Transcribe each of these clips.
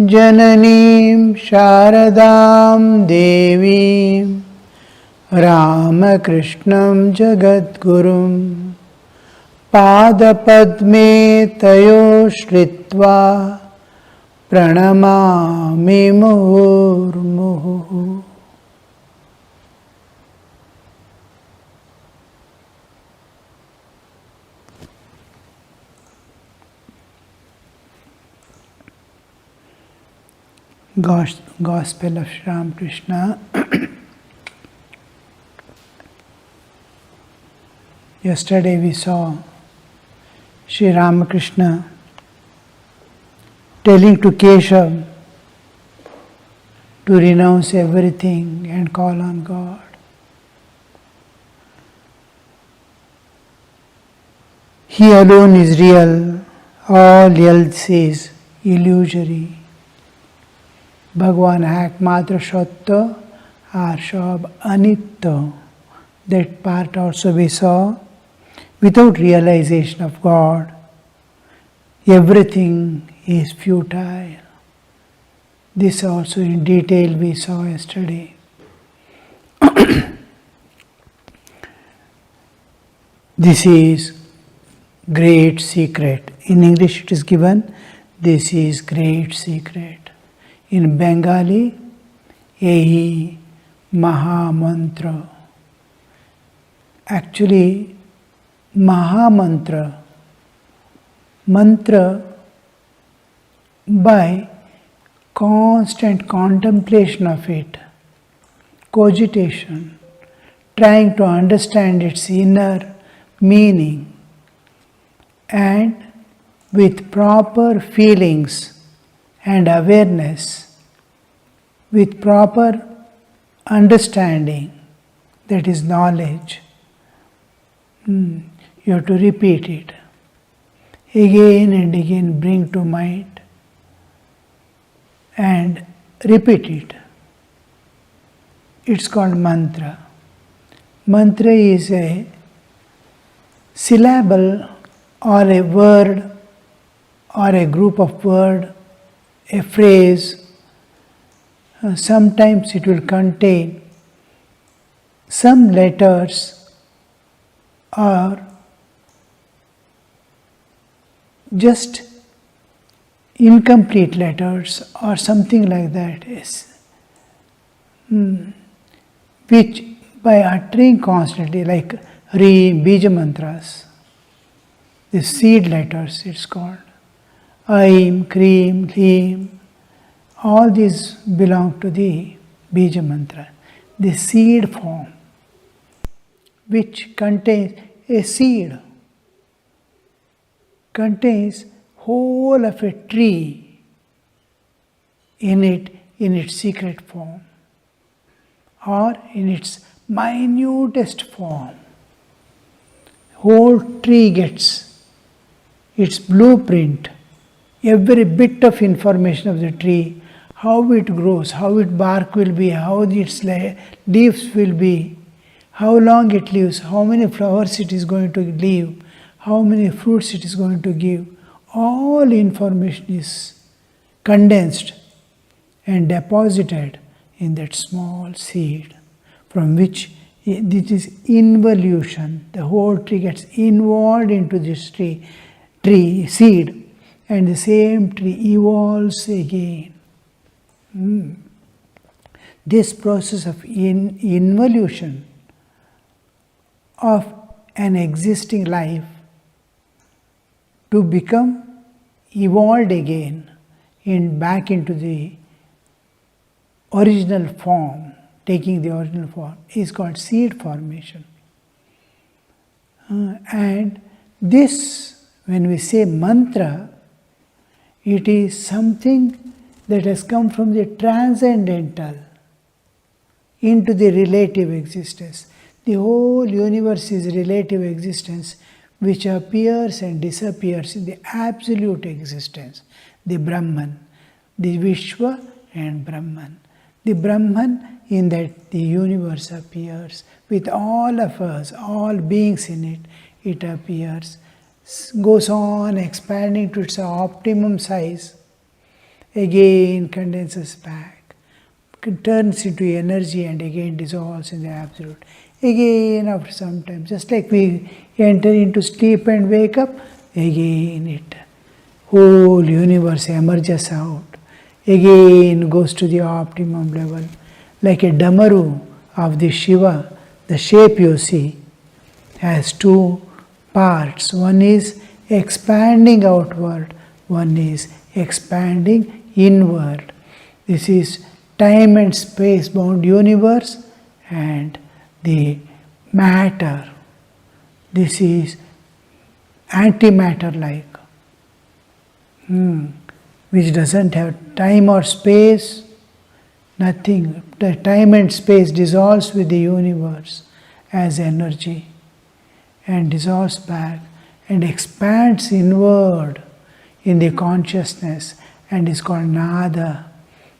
Jananim Sharadam Devim Ramakrishnam Jagadgurum Padapadme Tayo Shritva Pranamami Murmuhu. Gospel of Sri Ramakrishna. Yesterday we saw Sri Ramakrishna telling to Keshav to renounce everything and call on God. He alone is real, all else is illusory. Bhagavan ekmatra Sattva are sab anitya. That part also we saw. Without realization of God, everything is futile. This also in detail we saw yesterday. This is great secret. In English it is given, this is great secret. In Bengali, Ehi Maha Mantra. Actually, Maha Mantra, mantra by constant contemplation of it, cogitation, trying to understand its inner meaning, and with proper feelings and awareness, with proper understanding, that is knowledge. You have to repeat it. Again and again bring to mind and repeat it. It's called mantra. Mantra is a syllable or a word or a group of words, a phrase. Sometimes it will contain some letters or just incomplete letters or something like that is, which by uttering constantly, like Bija mantras, the seed letters it's called, Aim, Kreem, Hlim, all these belong to the Bija mantra, the seed form, which contains a seed, contains whole of a tree in it, in its secret form or in its minutest form. Whole tree gets its blueprint, every bit of information of the tree, how it grows, how its bark will be, how its leaves will be, how long it lives, how many flowers it is going to leave, how many fruits it is going to give. All information is condensed and deposited in that small seed, from which this is involution. The whole tree gets involved into this tree seed, and the same tree evolves again. This process of involution of an existing life to become evolved again back into the original form, taking the original form, is called seed formation. And this, when we say mantra, it is something that has come from the transcendental into the relative existence. The whole universe is relative existence, which appears and disappears in the absolute existence, the Brahman, the Vishwa and Brahman. The Brahman, in that the universe appears with all of us, all beings in it, it appears, goes on expanding to its optimum size, again condenses back, turns into energy and again dissolves in the Absolute. Again after some time, just like we enter into sleep and wake up, again it whole universe emerges out, again goes to the optimum level, like a Damaru of the Shiva. The shape you see has two parts. One is expanding outward, one is expanding inward. This is time and space bound universe and the matter. This is antimatter like, which doesn't have time or space, nothing. The time and space dissolves with the universe as energy and dissolves back and expands inward in the consciousness and is called Nada,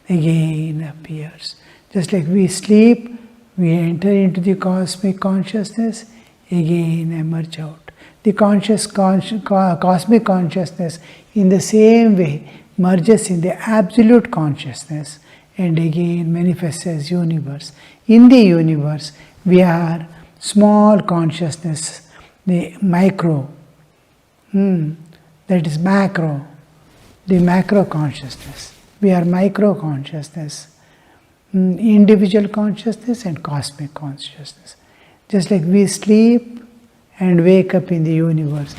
again appears. Just like we sleep, we enter into the cosmic consciousness, again emerge out. The cosmic consciousness in the same way merges in the absolute consciousness and again manifests as universe. In the universe, we are small consciousness, the micro, that is macro, the macro consciousness. We are micro consciousness, individual consciousness and cosmic consciousness. Just like we sleep and wake up in the universe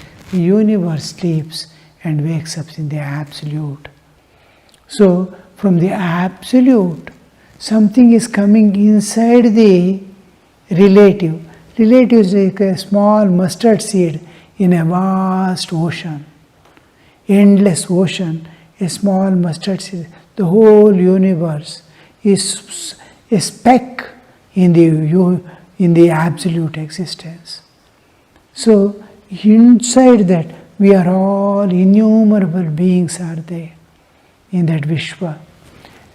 sleeps and wakes up in the Absolute. So, from the Absolute, something is coming inside the relative. Relative is like a small mustard seed in a vast ocean, endless ocean, a small mustard seed. The whole universe is a speck in the absolute existence. So, inside that, we are all innumerable beings are there in that Vishwa.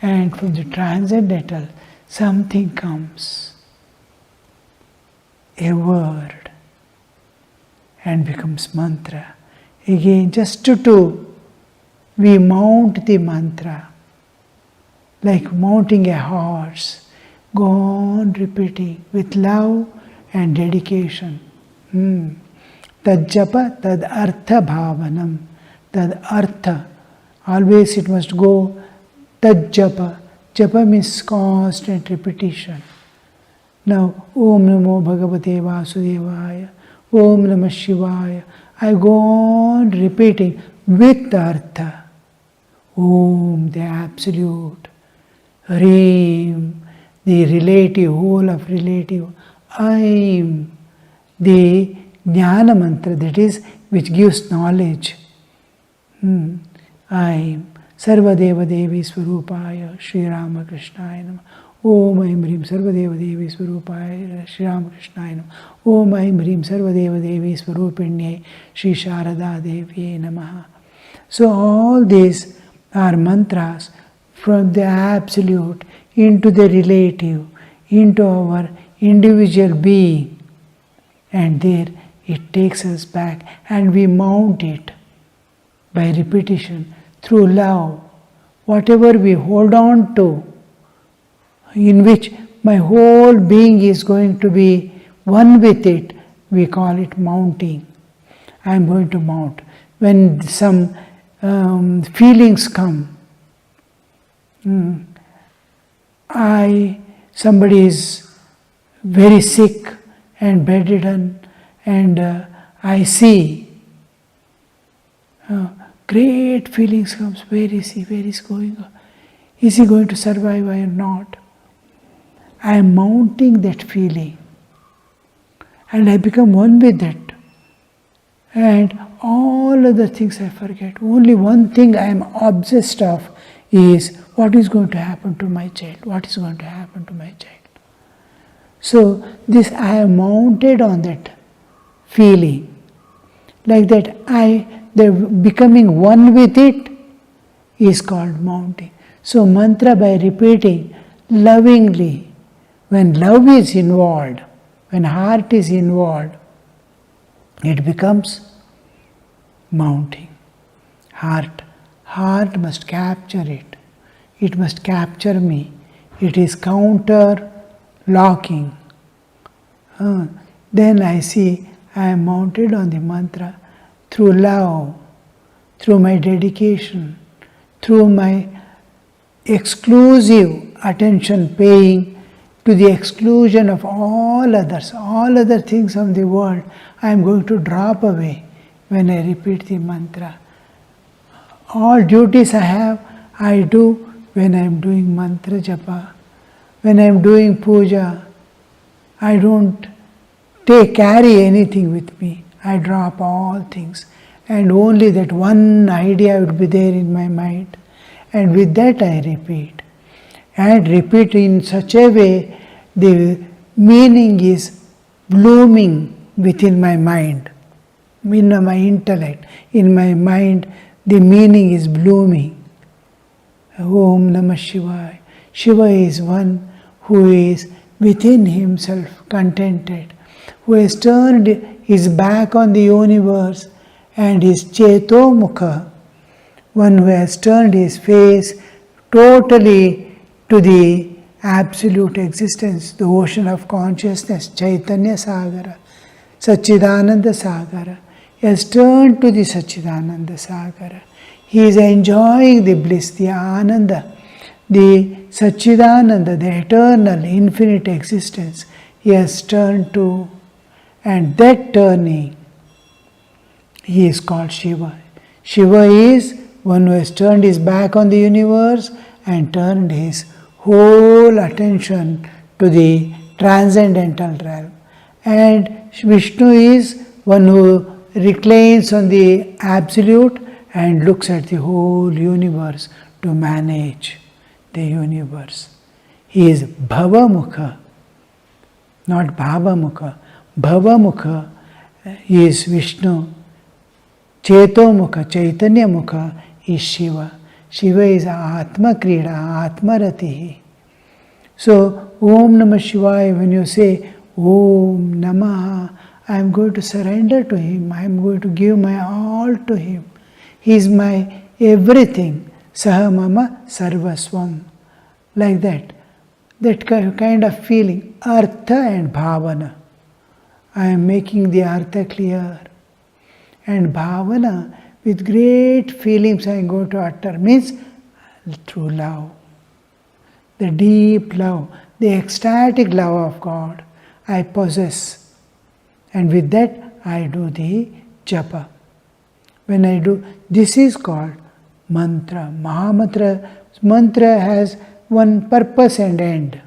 And from the transcendental, something comes, a word, and becomes mantra. Again, just to we mount the mantra, like mounting a horse, go on repeating with love and dedication. Tad japa, tad artha bhavanam, tad artha. Always it must go tad japa. Japa means constant repetition. Now, Om Namo Bhagavate Vasudevaya, Om Namah Shivaya. I go on repeating with the artha. Om, the Absolute. Hrim, the relative, whole of relative. Aim, the Jnana mantra, that is, which gives knowledge. Aim, Sarvadeva Devi Swarupaya, Sri Ramakrishna Nama. Om Aim Hrim Sarvadeva Devi Swarupaya, Sri Ramakrishna Nama. Om Aim Hrim Sarvadeva Devi Swarupinye, Sri Sharada Devi Namaha. So all these are mantras from the Absolute into the relative, into our individual being. And there it takes us back and we mount it by repetition through love. Whatever we hold on to, in which my whole being is going to be one with it, we call it mounting. I am going to mount. When some feelings come, somebody is very sick and bedridden, and I see great feelings comes. Where is he? Where is going? Is he going to survive or not? I am mounting that feeling, and I become one with it. And all other things I forget. Only one thing I am obsessed of is what is going to happen to my child. What is going to happen to my child? So this I am mounted on that feeling. Like that the becoming one with it is called mounting. So mantra by repeating lovingly, when love is involved, when heart is involved, it becomes mounting. Heart heart must capture it. It must capture me. It is counter-locking. Then I see I am mounted on the mantra through love, through my dedication, through my exclusive attention paying to the exclusion of all others. All other things of the world I am going to drop away when I repeat the mantra. All duties I have, I do when I am doing mantra japa. When I am doing puja, I don't carry anything with me. I drop all things. And only that one idea would be there in my mind. And with that I repeat. And repeat in such a way, the meaning is blooming within my mind, in my intellect. In my mind, the meaning is blooming. Om Namah Shivaya. Shiva is one who is within himself contented, who has turned his back on the universe and is Cheto Mukha, one who has turned his face totally to the absolute existence, the ocean of consciousness, Chaitanya Sagara, Satchidananda Sagara. He has turned to the Satchidananda Sagara. He is enjoying the bliss, the Ananda, the Satchidananda, the eternal, infinite existence. He has turned to, and that turning, he is called Shiva. Shiva is one who has turned his back on the universe and turned his whole attention to the transcendental realm. And Vishnu is one who reclines on the absolute and looks at the whole universe to manage the universe. He is Bhavamukha, not Bhavamukha. Bhavamukha is Vishnu. Chetomukha, Chaitanya Mukha is Shiva. Shiva is Atma Krida, Atma Ratihi. So, Om Namah Shivaya, when you say Om Namah, I am going to surrender to him. I am going to give my all to him. He is my everything. Saha Mama Sarvaswam. Like that. That kind of feeling. Artha and Bhavana. I am making the Artha clear. And Bhavana, with great feelings I am going to utter, means through love. The deep love, the ecstatic love of God I possess. And with that I do the japa. When I do, this is called mantra. Mahamantra. Mantra has one purpose and end.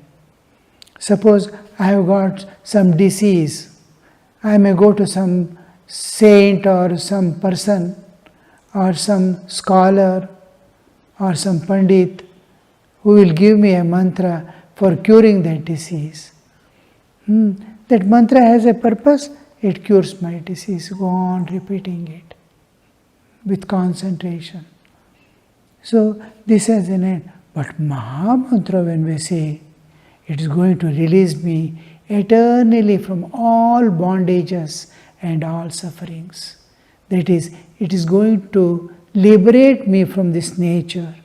Suppose I have got some disease. I may go to some saint or some person or some scholar or some pandit who will give me a mantra for curing that disease. That mantra has a purpose, it cures my disease. Go on repeating it with concentration. So this has an end. But Mahamantra, when we say, it is going to release me eternally from all bondages and all sufferings. That is, it is going to liberate me from this nature.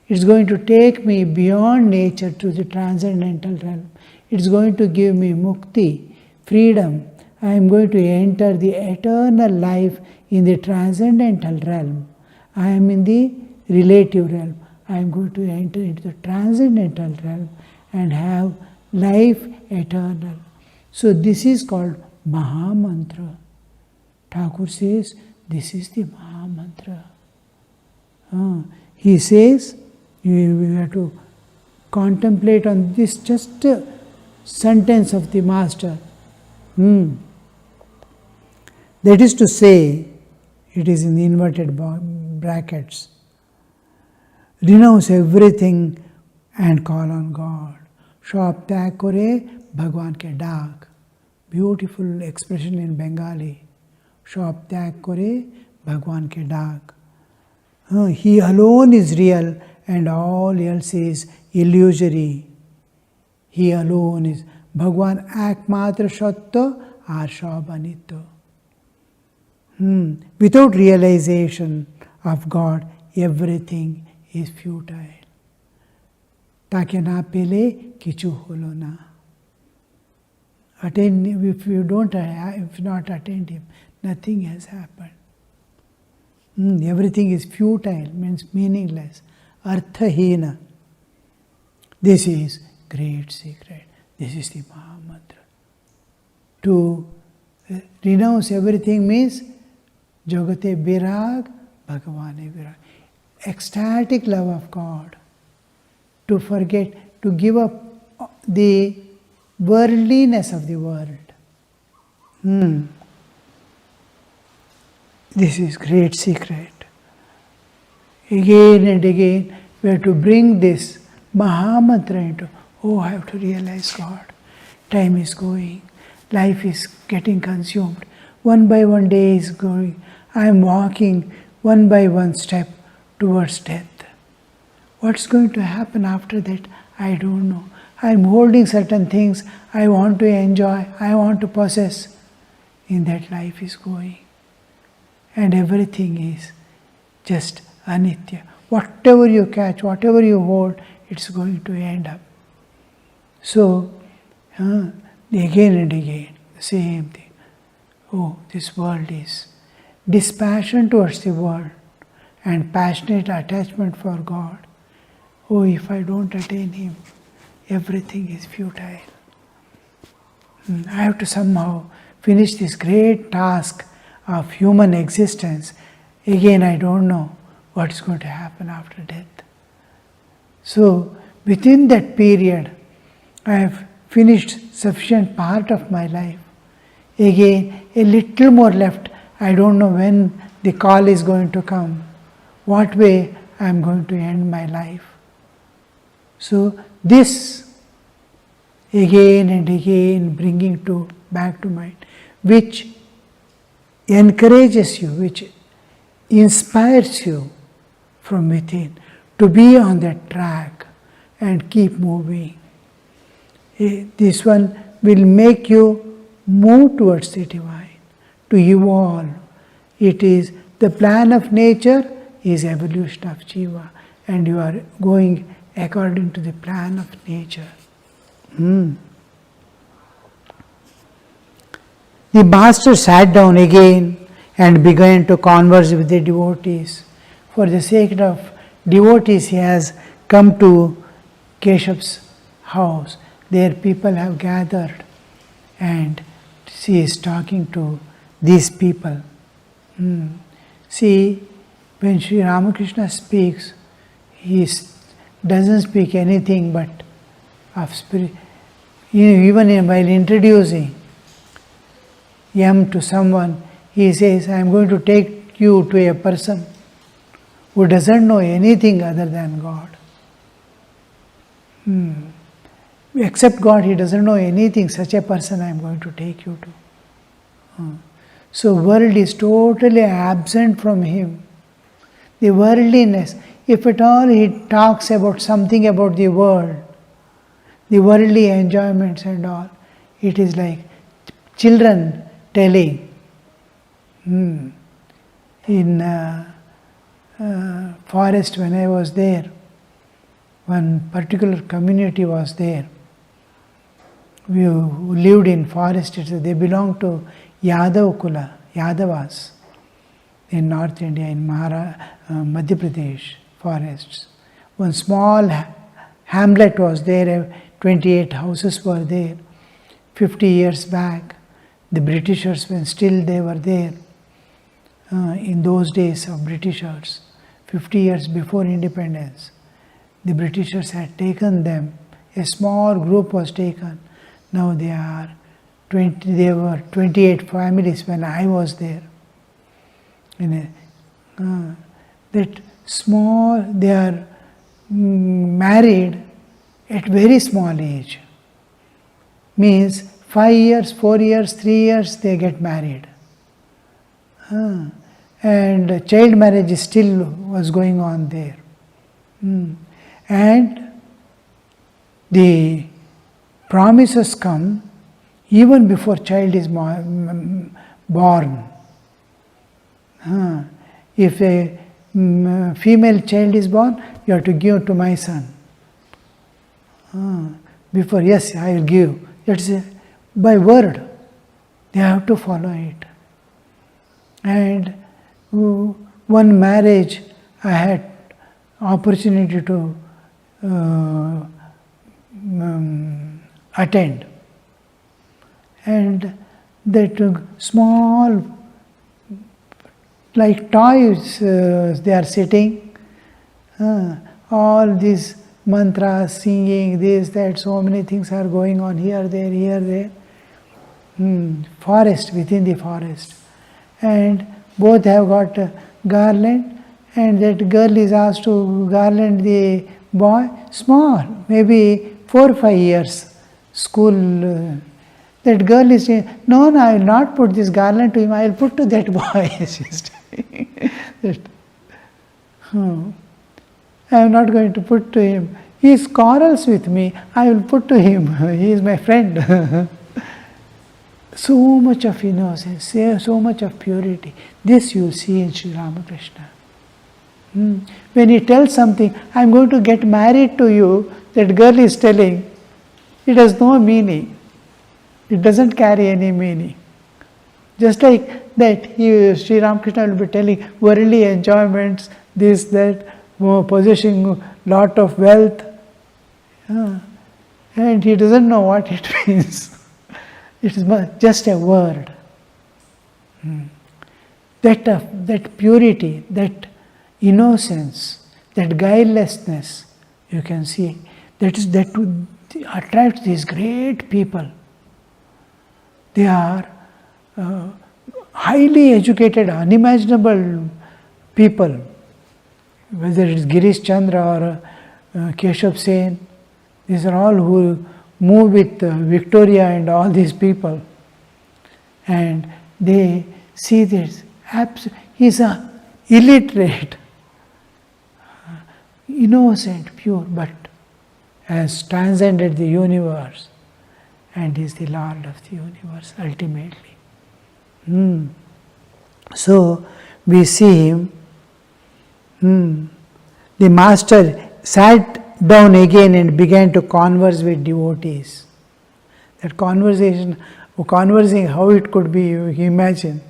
It is going to take me beyond nature to the transcendental realm. It is going to give me mukti, freedom. I am going to enter the eternal life in the transcendental realm. I am in the relative realm. I am going to enter into the transcendental realm and have life eternal. So this is called Mahamantra. Thakur says, this is the Mahamantra. He says, you have to contemplate on this just sentence of the Master. That is to say, it is in the inverted brackets. Renounce everything and call on God. Shop tag kore Bhagwan ke daak. Beautiful expression in Bengali. Shop tag kore Bhagwan ke daak. He alone is real and all else is illusory. He alone is Bhagwan ekmatra satya ar shabanito. Without realization of God, everything is futile. Take na pele kichu holo na. Attain, if you don't, if not attend him, nothing has happened. Everything is futile, means meaningless. Arthahina. This is great secret. This is the Mahamantra. To renounce everything means Jagate Virag, Bhagavane Virag. Ecstatic love of God. To forget, to give up the worldliness of the world. This is great secret. Again and again, we have to bring this Mahamantra into, I have to realize God. Time is going. Life is getting consumed. One by one day is going. I am walking one by one step towards death. What's going to happen after that? I don't know. I am holding certain things I want to enjoy, I want to possess. In that life is going. And everything is just anitya. Whatever you catch, whatever you hold, it's going to end up. So, again and again, the same thing. This world is dispassion towards the world and passionate attachment for God. If I don't attain Him, everything is futile. I have to somehow finish this great task of human existence. Again, I don't know what is going to happen after death. So, within that period, I have finished sufficient part of my life. Again, a little more left. I don't know when the call is going to come, what way I am going to end my life. So, this again and again bringing back to mind, which encourages you, which inspires you from within to be on that track and keep moving. This one will make you move towards the divine, to evolve. It is the plan of nature is evolution of Jiva, and you are going according to the plan of nature. The master sat down again and began to converse with the devotees. For the sake of devotees, he has come to Keshav's house. There people have gathered and she is talking to these people. See, when Sri Ramakrishna speaks, he doesn't speak anything but of spirit. Even while introducing Yam to someone, he says, I am going to take you to a person who doesn't know anything other than God. Except God, he doesn't know anything. Such a person I am going to take you to. So world is totally absent from him. The worldliness, if at all he talks about something about the world, the worldly enjoyments and all, it is like children telling. In forest when I was there, one particular community was there. We lived in forest, they belonged to Yadav Kula, Yadavas in North India, in Madhya Pradesh forests. One small hamlet was there, 28 houses were there. 50 years back, the Britishers, when still they were there, in those days of Britishers, 50 years before independence, the Britishers had taken them, a small group was taken. Now there were 28 families when I was there. That small, they are married at very small age. Means 5 years, 4 years, 3 years they get married. And child marriage still was going on there. And the promises come even before child is born. If a female child is born, you have to give to my son. Before, yes, I will give. That's by word. They have to follow it. And one marriage I had opportunity to attend. And they took small, like toys, they are sitting, all these mantras, singing, this, that, so many things are going on here, there. Forest, within the forest. And both have got a garland, and that girl is asked to garland the boy, small, maybe 4 or 5 years, school. That girl is saying, no, I will not put this garland to him, I will put to that boy. She's saying, I am not going to put to him. He quarrels with me, I will put to him. He is my friend. So much of innocence, so much of purity. This you will see in Sri Ramakrishna. When he tells something, I am going to get married to you, that girl is telling, it has no meaning. It doesn't carry any meaning. Just like that, Sri Ramakrishna will be telling worldly enjoyments, this, that, possessing lot of wealth, and he doesn't know what it means. It is just a word. That purity, that innocence, that guilelessness, you can see, that attracts these great people. They are highly educated, unimaginable people, whether it is Girish Chandra or Keshav Sen. These are all who move with Victoria and all these people. And they see this. He's an illiterate, innocent, pure, but has transcended the universe and is the Lord of the universe ultimately. So we see him. The master sat down again and began to converse with devotees. That conversing, how it could be, you imagine.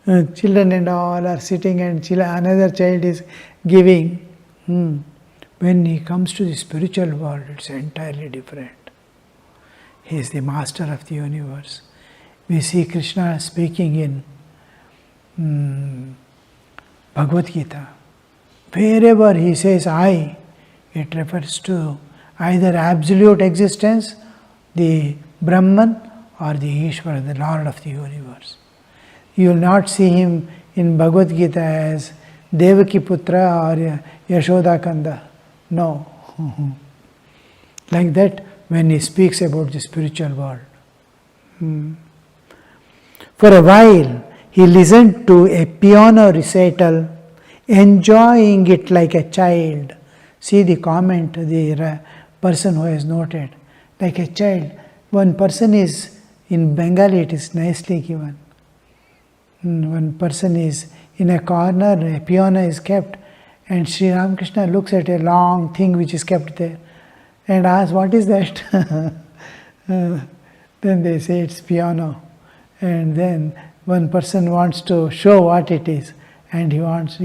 Children and all are sitting and another child is giving. When he comes to the spiritual world, it's entirely different. He is the master of the universe. We see Krishna speaking in Bhagavad Gita. Wherever he says I, it refers to either absolute existence, the Brahman, or the Ishvara, the Lord of the universe. You will not see him in Bhagavad Gita as Devaki Putra or Yashoda Kanda. No. Like that, when he speaks about the spiritual world. For a while, he listened to a piano recital, enjoying it like a child. See the comment, the person who has noted, like a child. One person is, in Bengali it is nicely given. One person is in a corner, a piano is kept, and Sri Ramakrishna looks at a long thing which is kept there and asks, what is that? Then they say it's piano. And then one person wants to show what it is, and he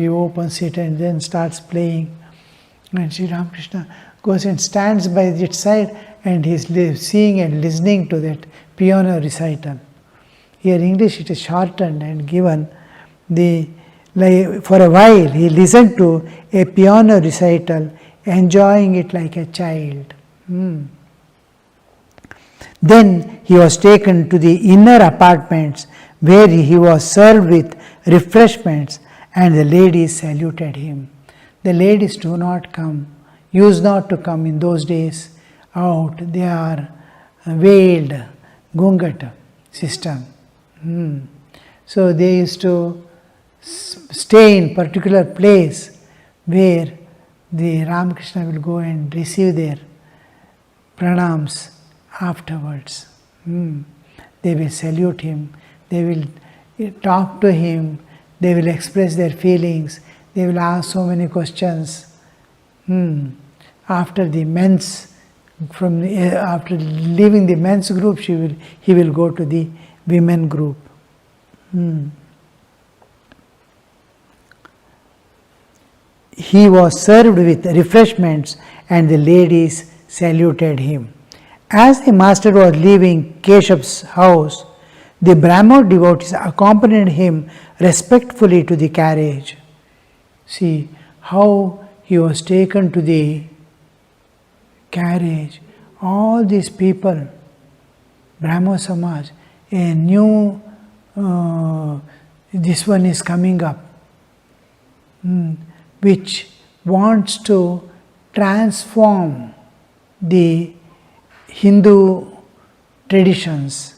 opens it and then starts playing. And Sri Ramakrishna goes and stands by its side and he is seeing and listening to that piano recital. Here in English it is shortened and given. For a while he listened to a piano recital, enjoying it like a child. Then he was taken to the inner apartments where he was served with refreshments, and the ladies saluted him. The ladies do not come, used not to come in those days out. They are veiled, Gungat system. So they used to stay in particular place where the Ramakrishna will go and receive their pranams afterwards. They will salute him, they will talk to him, they will express their feelings, They will ask so many questions. After the men's, after leaving the men's group, he will go to the women group. He was served with refreshments and the ladies saluted him. As the master was leaving Keshav's house, the Brahmo devotees accompanied him respectfully to the carriage. See how he was taken to the carriage. All these people, Brahmo Samaj, a new, this one is coming up, which wants to transform the Hindu traditions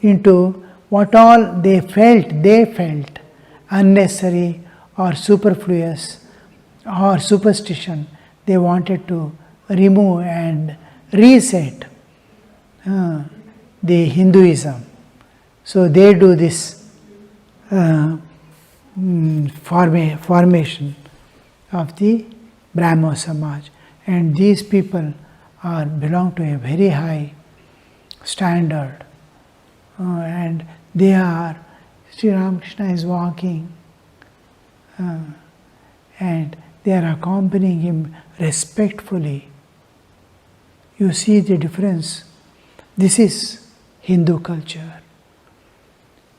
into what all they felt unnecessary or superfluous or superstition. They wanted to remove and reset the Hinduism. So they do this formation of the Brahmo Samaj, and these people belong to a very high standard, and they are, Sri Ramakrishna is walking and they are accompanying him respectfully. You see the difference. This is Hindu culture.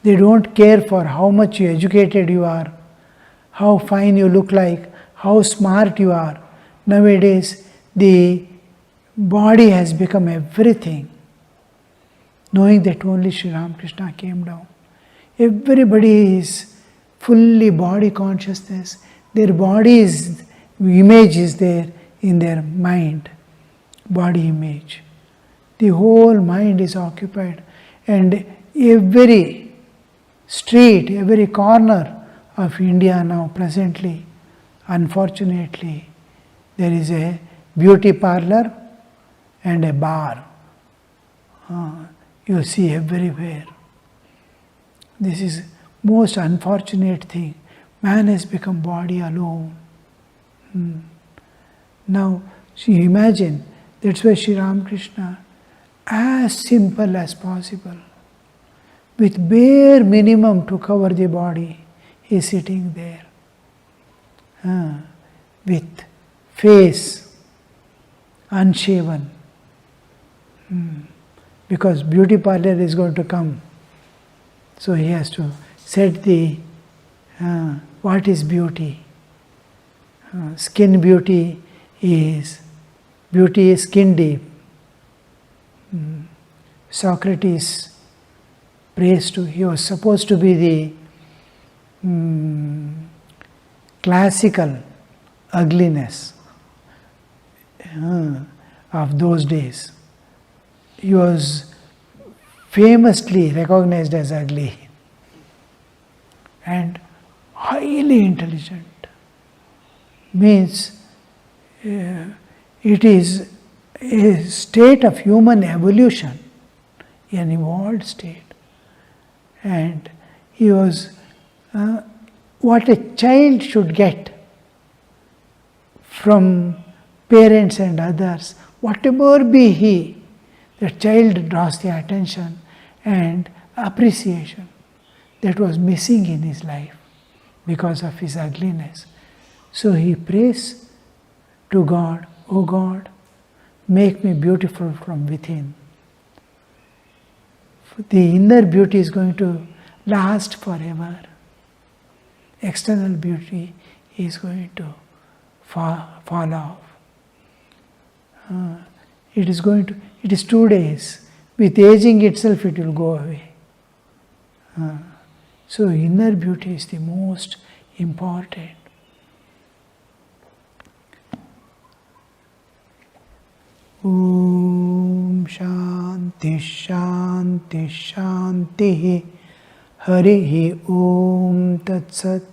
They don't care for how much educated you are, how fine you look like, how smart you are. Nowadays, the body has become everything. Knowing that only Sri Ramakrishna came down. Everybody is fully body consciousness. Their body's image is there in their mind, body image. The whole mind is occupied, and every street, every corner of India now presently, unfortunately, there is a beauty parlor and a bar. You see everywhere. This is most unfortunate thing. Man has become body alone. Now, see, imagine, that's why Sri Ramakrishna, as simple as possible, with bare minimum to cover the body, he is sitting there. With face unshaven. Because beauty parlor is going to come. So he has to set the, what is beauty? Skin beauty is skin deep. Socrates praised to, he was supposed to be the classical ugliness of those days. He was famously recognized as ugly and highly intelligent. Means it is a state of human evolution, an evolved state. And he was what a child should get from parents and others, whatever be he, the child draws the attention and appreciation that was missing in his life because of his ugliness. So he prays to God, "O God, make me beautiful from within." The inner beauty is going to last forever. External beauty is going to fall off. It is 2 days. With aging itself, it will go away. So inner beauty is the most important. Om Shanti Shanti Shanti Harihi Om Tat Sat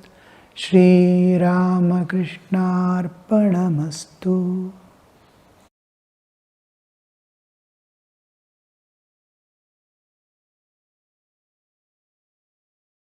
Shri Ramakrishna Arpanamastu.